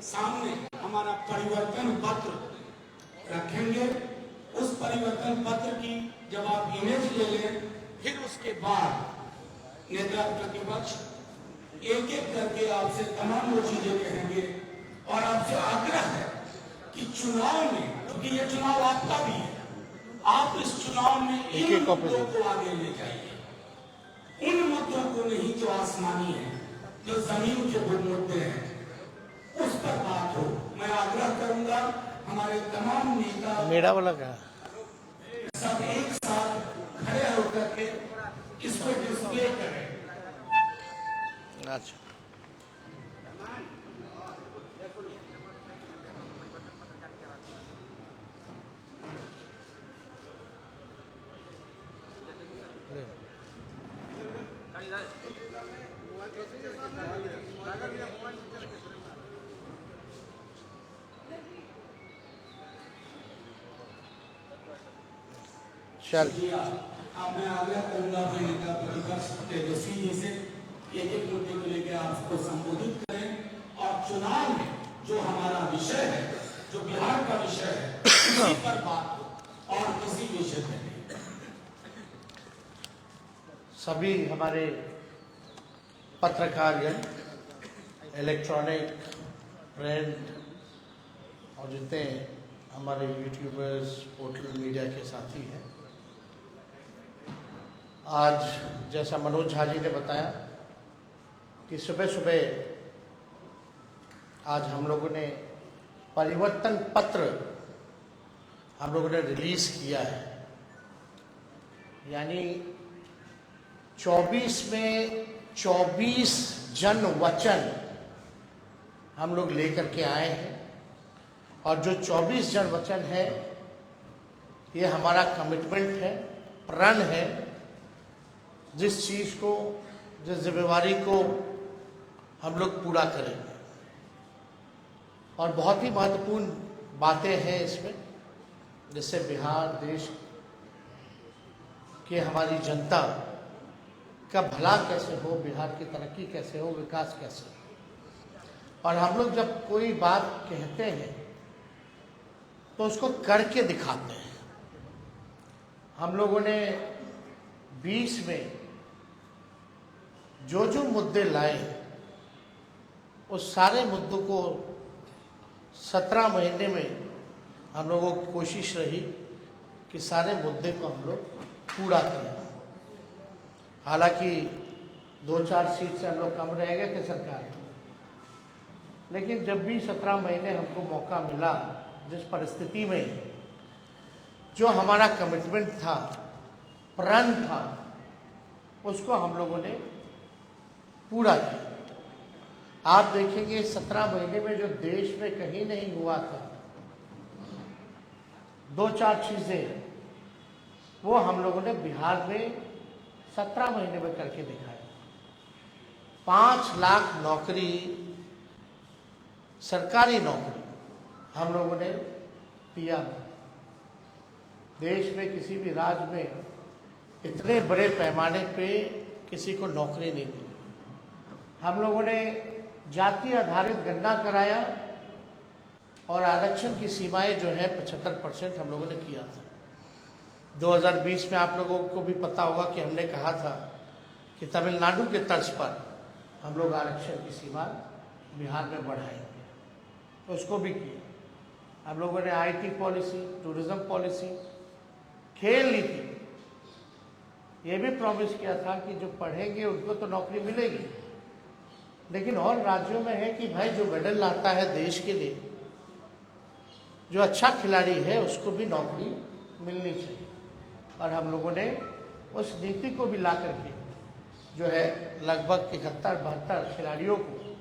सामने हमारा परिवर्तन पत्र रखेंगे। उस परिवर्तन पत्र की जब आप इमेज ले लें, फिर उसके बाद नेता प्रतिपक्ष एक एक करके आपसे तमाम वो चीजें कहेंगे और आपसे आग्रह है कि चुनाव में, क्योंकि ये चुनाव आपका भी है, आप इस चुनाव में इन मुद्दों को आगे ले जाइए, उन मुद्दों को नहीं जो आसमानी है, जो जमीन के वो मुद्दे हैं, उस पर बात हो। मैं आग्रह करूंगा हमारे तमाम नेता मेरा वाला क्या सब एक साथ खड़े होकर के इसको डिस्प्ले करें। अच्छा चल अब मैं आग्रह करूंगा अपने नेता प्रतिपक्ष तेजस्वी जी से एक एक मुद्दे को लेकर आपको संबोधित करें और चुनाव में जो हमारा विषय है, जो बिहार का विषय है, उसी पर बात हो और किसी विषय पर नहीं। सभी हमारे पत्रकारगण, इलेक्ट्रॉनिक, प्रिंट और जितने हमारे यूट्यूबर्स, पोर्टल मीडिया के साथी हैं, आज जैसा मनोज झा जी ने बताया कि सुबह सुबह आज हम लोगों ने परिवर्तन पत्र हम लोगों ने रिलीज किया है। यानी 24 में 24 जन वचन हम लोग लेकर के आए हैं और जो 24 जन वचन है ये हमारा कमिटमेंट है, प्रण है, जिस चीज को, जिस जिम्मेवारी को हम लोग पूरा करेंगे। और बहुत ही महत्वपूर्ण बातें हैं इसमें, जिससे बिहार देश की हमारी जनता का भला कैसे हो, बिहार की तरक्की कैसे हो, विकास कैसे हो। और हम लोग जब कोई बात कहते हैं तो उसको करके दिखाते हैं। हम लोगों ने 20 में जो जो मुद्दे लाए उस सारे मुद्दों को 17 महीने में हम लोगों की कोशिश रही कि सारे मुद्दे को हम लोग पूरा करें। हालांकि 2-4 सीट से हम लोग कम रह गए थे सरकार में, लेकिन जब भी 17 महीने हमको मौका मिला, जिस परिस्थिति में जो हमारा कमिटमेंट था, प्रण था, उसको हम लोगों ने पूरा किया। आप देखेंगे 17 महीने में जो देश में कहीं नहीं हुआ था, 2-4 चीजें वो हम लोगों ने बिहार में 17 महीने में करके दिखाया। 5 लाख नौकरी, सरकारी नौकरी हम लोगों ने दिया। देश में किसी भी राज्य में इतने बड़े पैमाने पे किसी को नौकरी नहीं दी। हम लोगों ने जाति आधारित गणना कराया और आरक्षण की सीमाएं जो है 75% हम लोगों ने किया था। 2020 में आप लोगों को भी पता होगा कि हमने कहा था कि तमिलनाडु के तर्ज पर हम लोग आरक्षण की सीमा बिहार में बढ़ाएंगे, तो उसको भी किया। हम लोगों ने आईटी पॉलिसी, टूरिज्म पॉलिसी, खेल नीति, ये भी प्रॉमिस किया था कि जो पढ़ेंगे उनको तो नौकरी मिलेगी, लेकिन और राज्यों में है कि भाई जो मेडल लाता है देश के लिए, जो अच्छा खिलाड़ी है, उसको भी नौकरी मिलनी चाहिए। और हम लोगों ने उस नीति को भी ला करके जो है लगभग 71-72 खिलाड़ियों को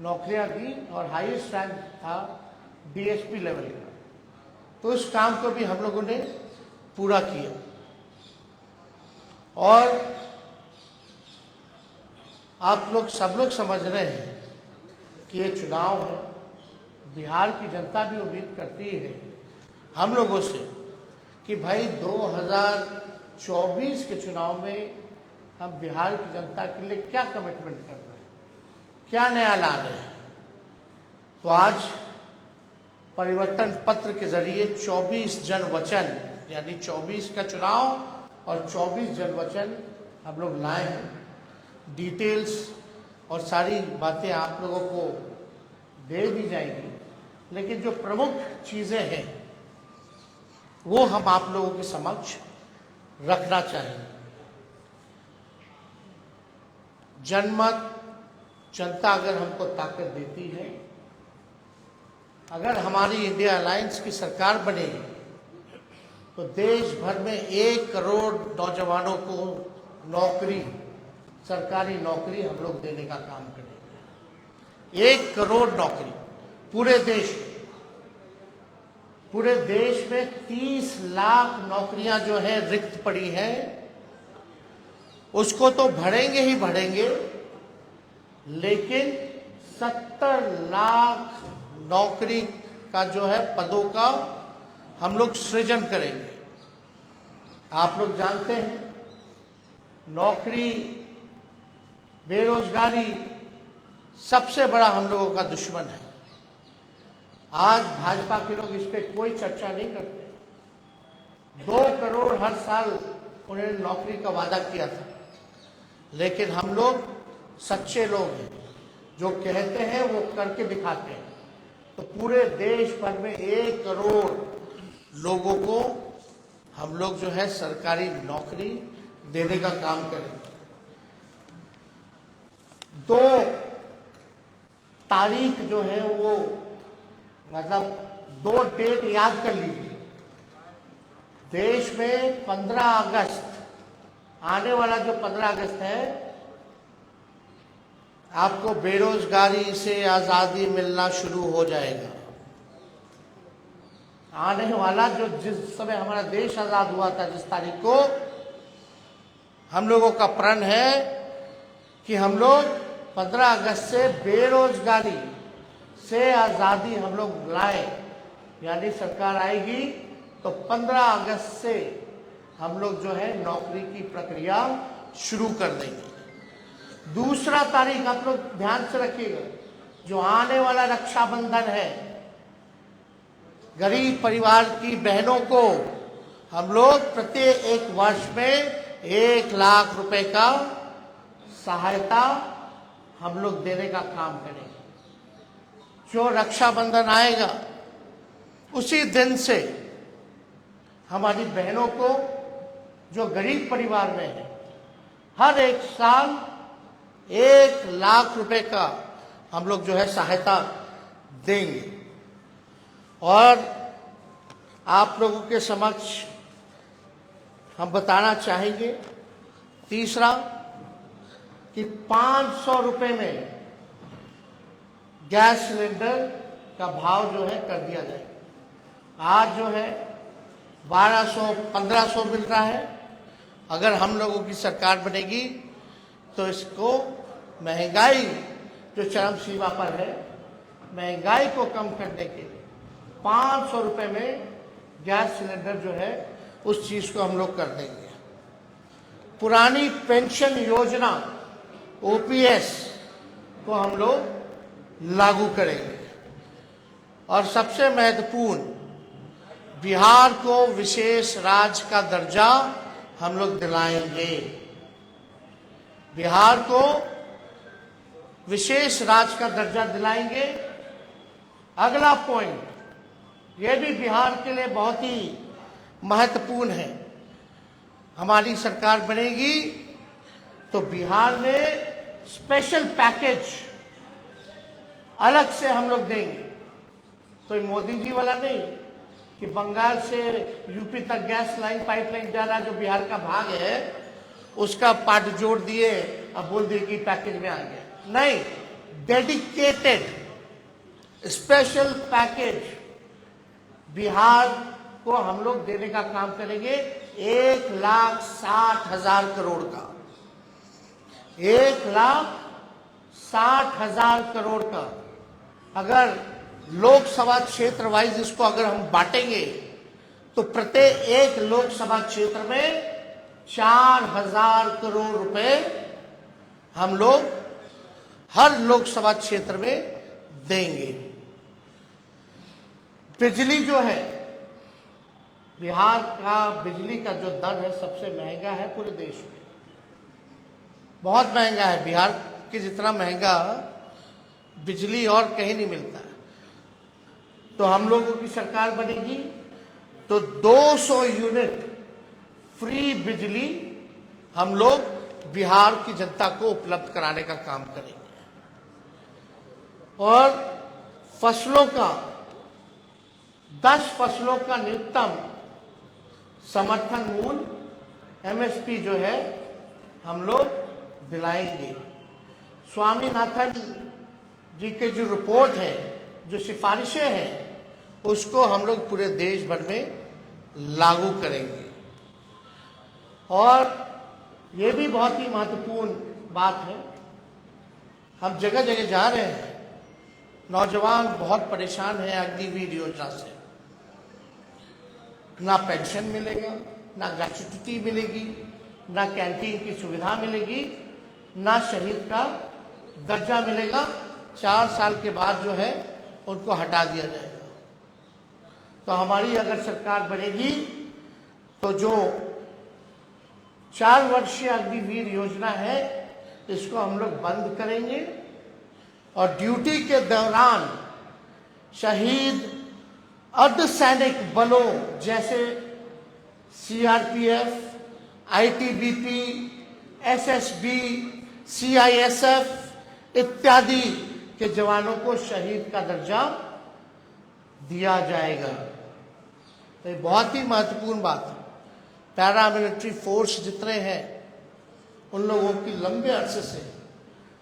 नौकरियां दी और हाईएस्ट रैंक था डीएसपी लेवल का। तो उस काम को भी हम लोगों ने पूरा किया। और आप लोग सब लोग समझ रहे हैं कि ये चुनाव है, बिहार की जनता भी उम्मीद करती है हम लोगों से कि भाई 2024 के चुनाव में हम बिहार की जनता के लिए क्या कमिटमेंट कर रहे हैं, क्या नया ला रहे हैं। तो आज परिवर्तन पत्र के जरिए 24 जन वचन, यानी 24 का चुनाव और 24 जन वचन हम लोग लाए हैं। डिटेल्स और सारी बातें आप लोगों को दे दी जाएगी, लेकिन जो प्रमुख चीजें हैं वो हम आप लोगों के समक्ष रखना चाहेंगे। जनमत, जनता अगर हमको ताकत देती है, अगर हमारी इंडिया अलायंस की सरकार बनेगी तो देश भर में 1 करोड़ नौजवानों को नौकरी, सरकारी नौकरी हम लोग देने का काम करेंगे। 1 करोड़ नौकरी पूरे देश में। पूरे देश में 30 लाख नौकरियां जो है रिक्त पड़ी हैं, उसको तो भरेंगे ही भरेंगे, लेकिन 70 लाख नौकरी का जो है पदों का हम लोग सृजन करेंगे। आप लोग जानते हैं नौकरी, बेरोजगारी सबसे बड़ा हम लोगों का दुश्मन है। आज भाजपा के लोग इस पर कोई चर्चा नहीं करते। 2 करोड़ हर साल उन्होंने नौकरी का वादा किया था, लेकिन हम लोग सच्चे लोग हैं, जो कहते हैं वो करके दिखाते हैं। तो पूरे देश भर में 1 करोड़ लोगों को हम लोग जो है सरकारी नौकरी देने का काम करेंगे। 2 तारीख जो है वो, मतलब 2 डेट याद कर लीजिए। देश में 15 अगस्त, आने वाला जो 15 अगस्त है, आपको बेरोजगारी से आजादी मिलना शुरू हो जाएगा। आने वाला जो, जिस समय हमारा देश आजाद हुआ था, जिस तारीख को, हम लोगों का प्रण है कि हम लोग 15 अगस्त से बेरोजगारी से आजादी हम लोग लाए, यानी सरकार आएगी तो 15 अगस्त से हम लोग जो है नौकरी की प्रक्रिया शुरू कर देंगे। दूसरा तारीख आप लोग ध्यान से रखिएगा, जो आने वाला रक्षाबंधन है, गरीब परिवार की बहनों को हम लोग प्रत्येक 1 वर्ष में 1 लाख रुपए का सहायता हम लोग देने का काम करेंगे। जो रक्षाबंधन आएगा उसी दिन से हमारी बहनों को, जो गरीब परिवार में है, हर 1 साल 1 लाख रुपए का हम लोग जो है सहायता देंगे। और आप लोगों के समक्ष हम बताना चाहेंगे, तीसरा, कि 500 रुपए में गैस सिलेंडर का भाव जो है कर दिया जाए। आज जो है 1200-1500 मिल रहा है। अगर हम लोगों की सरकार बनेगी तो इसको, महंगाई जो चरम सीमा पर है, महंगाई को कम करने के लिए 500 रुपए में गैस सिलेंडर जो है उस चीज को हम लोग कर देंगे। पुरानी पेंशन योजना OPS को हम लोग लागू करेंगे। और सबसे महत्वपूर्ण, बिहार को विशेष राज्य का दर्जा हम लोग दिलाएंगे। बिहार को विशेष राज्य का दर्जा दिलाएंगे। अगला पॉइंट, यह भी बिहार के लिए बहुत ही महत्वपूर्ण है। हमारी सरकार बनेगी तो बिहार में स्पेशल पैकेज अलग से हम लोग देंगे। तो मोदी जी वाला नहीं कि बंगाल से यूपी तक गैस लाइन, पाइपलाइन जा रहा, जो बिहार का भाग है, उसका पार्ट जोड़ दिए, अब बोल दिए कि पैकेज में आ गया। नहीं, डेडिकेटेड स्पेशल पैकेज बिहार को हम लोग देने का काम करेंगे। 1,60,000 करोड़ का, 1,60,000 करोड़ का। अगर लोकसभा क्षेत्र वाइज इसको अगर हम बांटेंगे तो प्रत्येक एक लोकसभा क्षेत्र में 4,000 करोड़ रुपए हम लोग हर लोकसभा क्षेत्र में देंगे। बिजली जो है, बिहार का बिजली का जो दर है सबसे महंगा है पूरे देश में, बहुत महंगा है। बिहार के जितना महंगा बिजली और कहीं नहीं मिलता है। तो हम लोगों की सरकार बनेगी तो 200 यूनिट फ्री बिजली हम लोग बिहार की जनता को उपलब्ध कराने का काम करेंगे। और फसलों का 10 फसलों का न्यूनतम समर्थन मूल्य एमएसपी जो है हम लोग दिलाएंगे। स्वामीनाथन जी के जो रिपोर्ट है, जो सिफारिशें हैं, उसको हम लोग पूरे देश भर में लागू करेंगे। और ये भी बहुत ही महत्वपूर्ण बात है, हम जगह जगह जा रहे हैं, नौजवान बहुत परेशान हैं अग्निवीर योजना से। ना पेंशन मिलेगा, ना ग्रेच्युटी मिलेगी, ना कैंटीन की सुविधा मिलेगी, ना शहीद का दर्जा मिलेगा। 4 साल के बाद जो है उनको हटा दिया जाएगा। तो हमारी अगर सरकार बनेगी तो जो 4 वर्षीय अग्निवीर योजना है इसको हम लोग बंद करेंगे और ड्यूटी के दौरान शहीद अर्धसैनिक बलों जैसे सीआरपीएफ, आईटीबीपी, एसएसबी, सीआईएसएफ इत्यादि के जवानों को शहीद का दर्जा दिया जाएगा। तो ये बहुत ही महत्वपूर्ण बात है। पैरामिलिट्री फोर्स जितने हैं उन लोगों की लंबे अरसे से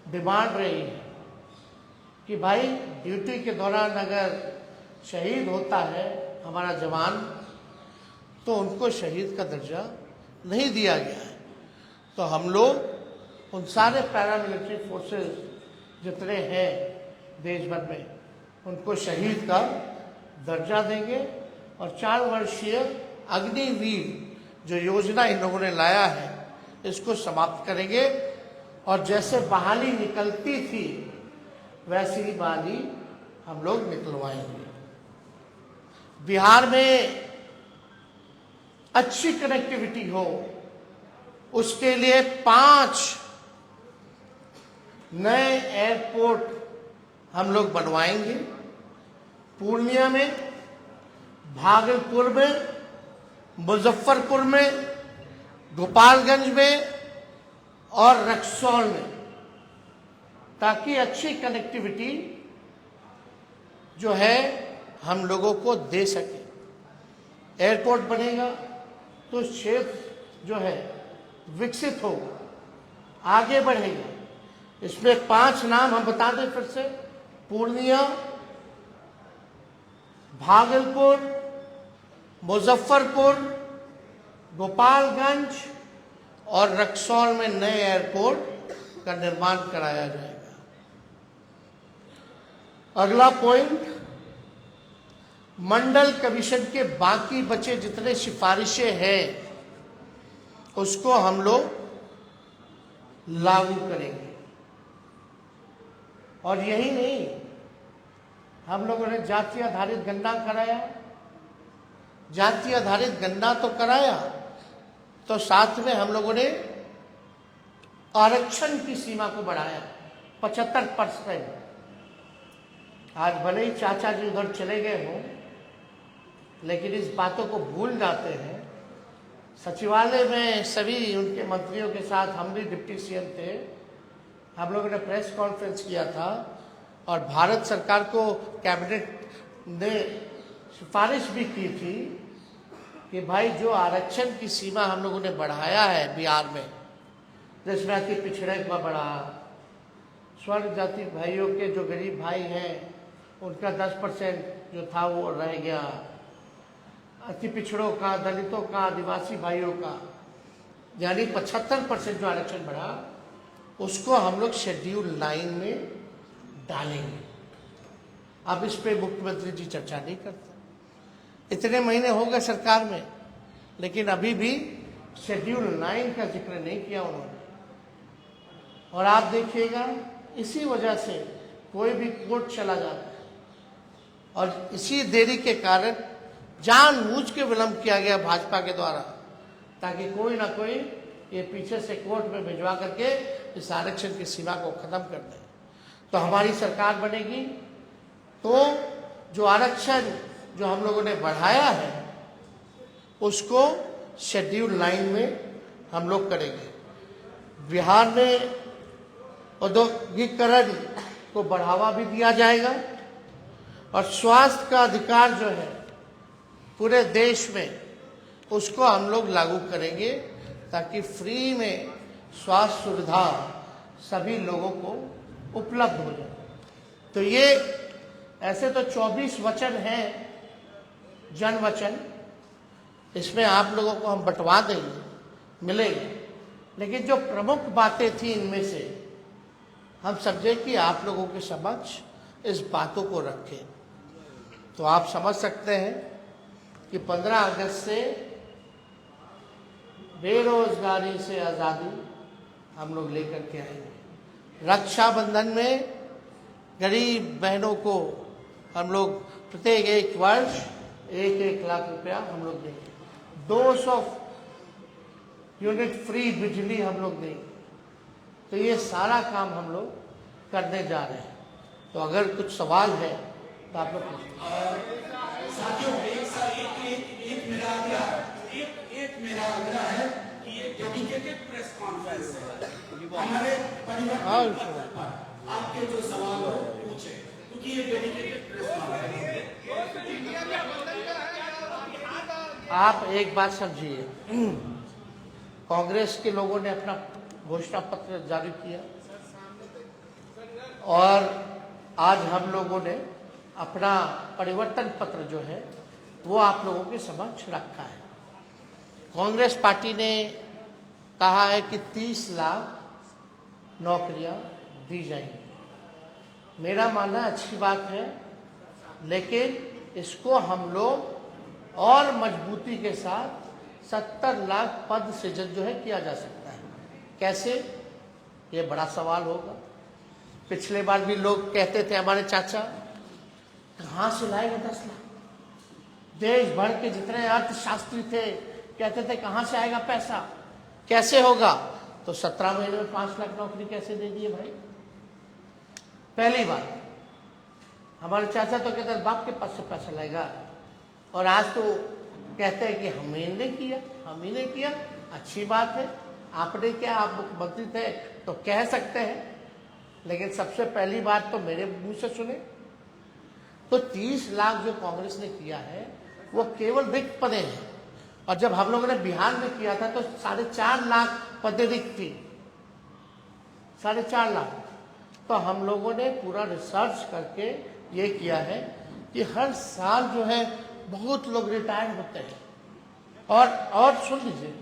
डिमांड रही है कि भाई ड्यूटी के दौरान अगर शहीद होता है हमारा जवान तो उनको शहीद का दर्जा नहीं दिया गया है। तो हम लोग उन सारे पैरामिलिट्री फोर्सेस जितने हैं देश भर में उनको शहीद का दर्जा देंगे और 4 वर्षीय अग्निवीर जो योजना इन लोगों ने लाया है इसको समाप्त करेंगे। और जैसे बहाली निकलती थी वैसी ही बहाली हम लोग निकलवाएंगे। बिहार में अच्छी कनेक्टिविटी हो उसके लिए 5 नए एयरपोर्ट हम लोग बनवाएंगे। पूर्णिया में, भागलपुर में, मुजफ्फरपुर में, गोपालगंज में और रक्सौल में, ताकि अच्छी कनेक्टिविटी जो है हम लोगों को दे सके। एयरपोर्ट बनेगा तो क्षेत्र जो है विकसित होगा, आगे बढ़ेगा। इसमें 5 नाम हम बता दें फिर से: पूर्णिया, भागलपुर, मुजफ्फरपुर, गोपालगंज और रक्सौल में नए एयरपोर्ट का निर्माण कराया जाएगा। अगला पॉइंट, मंडल कमीशन के बाकी बचे जितने सिफारिशें हैं उसको हम लोग लागू करेंगे। और यही नहीं, हम लोगों ने जाति आधारित गणना कराया। जाति आधारित गणना तो कराया, तो साथ में हम लोगों ने आरक्षण की सीमा को बढ़ाया 75%। आज भले ही चाचा जी उधर चले गए हों, लेकिन इस बातों को भूल जाते हैं। सचिवालय में सभी उनके मंत्रियों के साथ, हम भी डिप्टी सीएम थे, हम लोगों ने प्रेस कॉन्फ्रेंस किया था और भारत सरकार को कैबिनेट ने सिफारिश भी की थी कि भाई जो आरक्षण की सीमा हम लोगों ने बढ़ाया है बिहार में, जिसमें अति पिछड़े का बढ़ा, स्वर्ण जाति भाइयों के जो गरीब भाई हैं उनका 10% जो था वो रह गया, अति पिछड़ों का, दलितों का, आदिवासी भाइयों का, यानी 75% जो आरक्षण बढ़ा उसको हम लोग शेड्यूल 9 में डालेंगे। अब इस पे मुख्यमंत्री जी चर्चा नहीं करते। इतने महीने हो गए सरकार में, लेकिन अभी भी शेड्यूल 9 का जिक्र नहीं किया उन्होंने। और आप देखिएगा, इसी वजह से कोई भी कोर्ट चला जाता है और इसी देरी के कारण जानबूझ के विलंब किया गया भाजपा के द्वारा, ताकि कोई ना कोई ये पीछे से कोर्ट में भिजवा करके इस आरक्षण की सीमा को खत्म कर दे। तो हमारी सरकार बनेगी तो जो आरक्षण जो हम लोगों ने बढ़ाया है उसको शेड्यूल 9 में हम लोग करेंगे। बिहार में औद्योगिकरण को बढ़ावा भी दिया जाएगा और स्वास्थ्य का अधिकार जो है पूरे देश में उसको हम लोग लागू करेंगे, ताकि फ्री में स्वास्थ्य सुविधा सभी लोगों को उपलब्ध हो जाए। तो ये ऐसे तो 24 वचन हैं, जन वचन, इसमें आप लोगों को हम बंटवा देंगे, मिलेंगे, लेकिन जो प्रमुख बातें थी इनमें से हम समझे कि आप लोगों के समक्ष इस बातों को रखें। तो आप समझ सकते हैं कि 15 अगस्त से बेरोजगारी से आज़ादी हम लोग लेकर के आएंगे। रक्षाबंधन में गरीब बहनों को हम लोग प्रत्येक एक वर्ष 1-1 लाख रुपया हम लोग देंगे। 200 यूनिट फ्री बिजली हम लोग देंगे। तो ये सारा काम हम लोग करने जा रहे हैं। तो अगर कुछ सवाल है तो आप लोग साथियों, एक मेरा आग्रह है कि ये डेडिकेटेड प्रेस कॉन्फ्रेंस है। हमारे परिवार आपके जो सवाल हो पूछे, क्योंकि ये डेडिकेटेड प्रेस कॉन्फ्रेंस है। आप एक बात समझिए, कांग्रेस के लोगों ने अपना घोषणा पत्र जारी किया और आज हम लोगों ने अपना परिवर्तन पत्र जो है वो आप लोगों के समक्ष रखा है। कांग्रेस पार्टी ने कहा है कि 30 लाख नौकरियां दी जाएंगी। मेरा मानना अच्छी बात है, लेकिन इसको हम लोग और मजबूती के साथ 70 लाख पद सृजन जो है किया जा सकता है। कैसे, ये बड़ा सवाल होगा। पिछले बार भी लोग कहते थे, हमारे चाचा, कहाँ से लाएगा 10 लाख? देश भर के जितने अर्थशास्त्री थे कहते थे कहाँ से आएगा पैसा, कैसे होगा? तो 17 महीने में 5 लाख नौकरी कैसे दे दिए भाई? पहली बात, हमारे चाचा तो कहते बाप के पास से पैसा लाएगा, और आज तो कहते हैं कि हम ही ने किया, हम ही ने किया। अच्छी बात है, आपने क्या, आप मुख्यमंत्री थे तो कह सकते हैं, लेकिन सबसे पहली बात तो मेरे मुंह से सुने। तो 30 लाख जो कांग्रेस ने किया है वो केवल रिक्त पदें हैं, और जब हम लोगों ने बिहार में किया था तो 4.5 लाख पदें रिक्त थी, 4.5 लाख। तो हम लोगों ने पूरा रिसर्च करके ये किया है कि हर साल जो है बहुत लोग रिटायर होते हैं। और सुन लीजिए,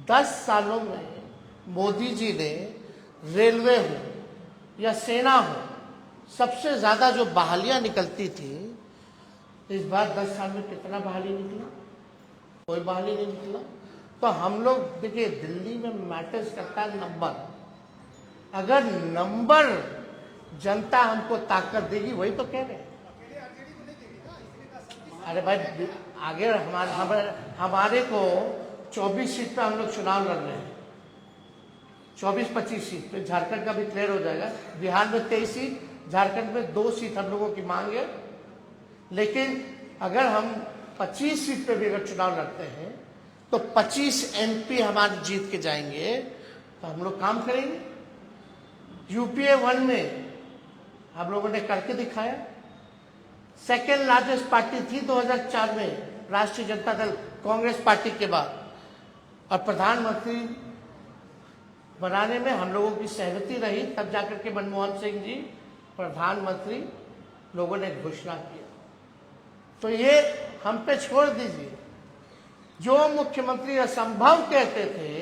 10 सालों में मोदी जी ने रेलवे हो या सेना हो, सबसे ज्यादा जो बहालियां निकलती थी, इस बार 10 साल में कितना बहाली निकला? कोई बहाली नहीं निकला। तो हम लोग देखिए, दिल्ली में मैटर्स करता है नंबर। अगर नंबर जनता हमको ताकत देगी, वही तो कह रहे हैं। अरे भाई, आगे हमारे को 24 सीट पे हम लोग चुनाव लड़ रहे हैं, 24-25 सीट पे। झारखंड का भी क्लियर हो जाएगा। बिहार में 23 सीट, झारखंड में 2 सीट हम लोगों की मांग है। लेकिन अगर हम 25 सीट पे भी अगर चुनाव लड़ते हैं तो 25 MP हमारे जीत के जाएंगे, तो हम लोग काम करेंगे। UPA 1 में हम लोगों ने करके दिखाया। सेकेंड लार्जेस्ट पार्टी थी 2004 में राष्ट्रीय जनता दल, कांग्रेस पार्टी के बाद। और प्रधानमंत्री बनाने में हम लोगों की सहमति रही, तब जाकर के मनमोहन सिंह जी प्रधानमंत्री लोगों ने घोषणा किया। तो ये हम पे छोड़ दीजिए। जो मुख्यमंत्री असंभव कहते थे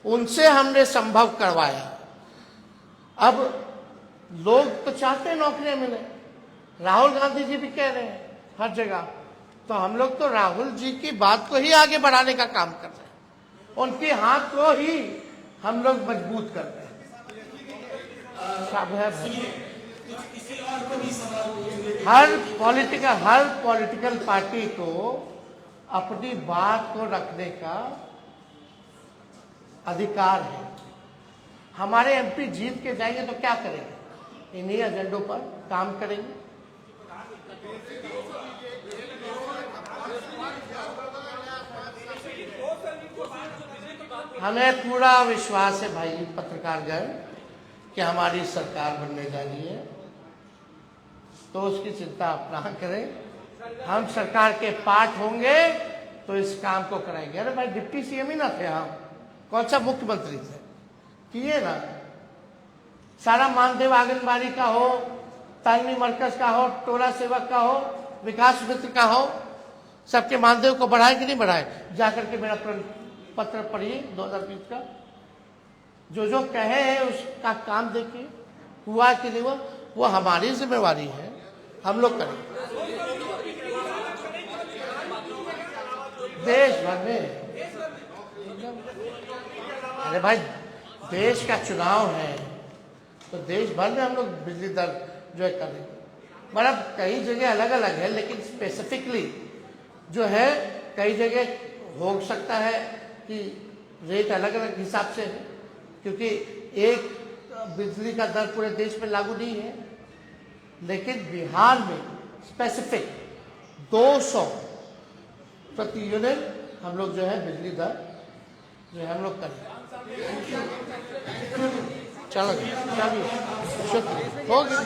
उनसे हमने संभव करवाया। अब लोग तो चाहते हैं नौकरियां मिले, राहुल गांधी जी भी कह रहे हैं हर जगह। तो हम लोग तो राहुल जी की बात को ही आगे बढ़ाने का काम कर रहे हैं, उनके हाथ को ही हम लोग मजबूत कर रहे हैं। किसी और को भी सवाल पूछेंगे। हर पॉलिटिकल पार्टी को अपनी बात को रखने का अधिकार है। हमारे एमपी जीत के जाएंगे तो क्या करेंगे? इन्हीं एजेंडों पर काम करेंगे। हमें पूरा विश्वास है भाई पत्रकारगण कि हमारी सरकार बनने जा रही है, तो उसकी चिंता आप ना करें। हम सरकार के पार्ट होंगे तो इस काम को कराएंगे। अरे भाई डिप्टी सीएम ही ना थे हम, कौन सा मुख्यमंत्री थे? किए ना। सारा मानदेव आंगनबाड़ी का हो, तालमी मरकज का हो, टोला सेवक का हो, विकास मित्र का हो, सबके मानदेव को बढ़ाए कि नहीं बढ़ाए? जाकर के मेरा पत्र पढ़िए 2020 का, जो कहे हैं उसका काम देखिए, हुआ कि नहीं हुआ। वो हमारी जिम्मेवारी है, हम लोग करेंगे। देश भर में, अरे भाई देश का चुनाव है तो देश भर में हम लोग बिजली दर जो है करेंगे। मतलब कई जगह अलग अलग है, लेकिन स्पेसिफिकली जो है कई जगह हो सकता है कि रेट अलग अलग हिसाब से है, क्योंकि एक बिजली का दर पूरे देश में लागू नहीं है। लेकिन बिहार में स्पेसिफिक 200 प्रति यूनिट हम लोग जो है बिजली दर जो है हम लोग करें। चलो शुक्रिया, हो गया।